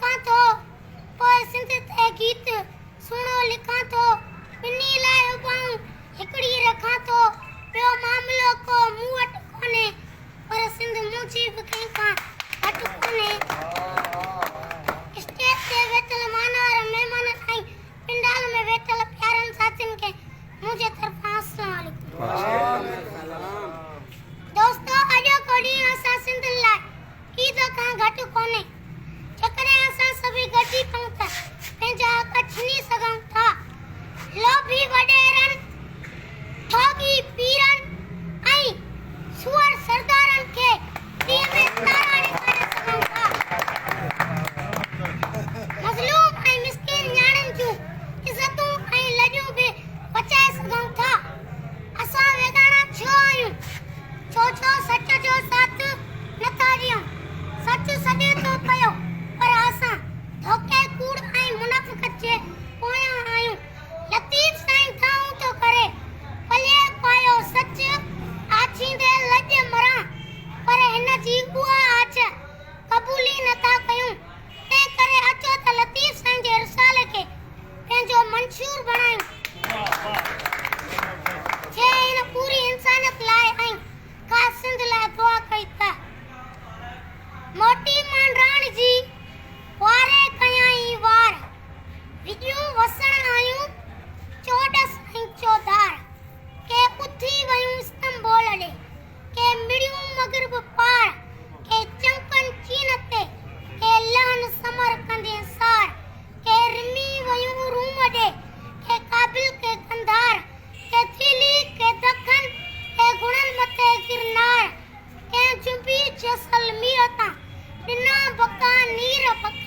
लिखा तो पोइ सिंध ते गीत सुणो लिखा तो पिनी लाइ उबाऊं हिकड़ी रखा तो पियो मामलो को मूं वटि कोन्हे पर सिंध मुंहिंजी बि कंहिंखां घटि कोन्हे। स्टेज ते वेठल मानवर महिमान ऐं पिंडाल में वेठल प्यारनि साथियुनि खे मुंहिंजे तरफ़ां अस्सलाम वालेकुम। दोस्तो अॼो को ॾींहुं असां सिंध लाइ ईद खां घटि कोन्हे। जेकॾहिं असां सभई गॾिजी पऊं त पंहिंजा हक़ छीनी सघूं था। लोभी वॾेरनि ठगी पीरनि ऐं सुअर सरदारनि खे ॾींहं में तारा ॾेखारे सघूं था। मज़लूम ऐं मिस्कीन न्याणियुनि जूं इज़तूं ऐं लॼूं बि बचाए सघूं था। असां वेगाना छो आहियूं छो सच जो साथ नथा ॾियूं। सच सॾे थो पियो पर असां धोखे कूड़ ऐं मुनाफ़िक़त जे पोयां आहियूं। लतीफ़ साईं थाऊं थो करे पले पायो सच आछींदे लॼ मरां पर हिन जी उहा आछ क़बूली नथा कयूं। तंहिं करे अचो त लतीफ़ साईं जे रिसाले खे पंहिंजो मंशूर बणायूं। जे हिन पूरी इंसानियत लाइ ऐं ख़ासि सिंध लाइ दुआ कई त मोटी मांडराण जी वारे कयाई वार विॼूं वसण आयूं चोॾस ऐं चौधार के उथी वयूं इस्तंबोल ॾे के मिड़ियूं मग़रिब पार के चंकन चीन ते के लहन समर कंदे सार के रिमी वयूं रूम ॾे के काबिल के कंधार के दिल्ली के दखन के गुणन मथे गिरनार के जुबी जैसलमेर तां ॾिना बका नीर बका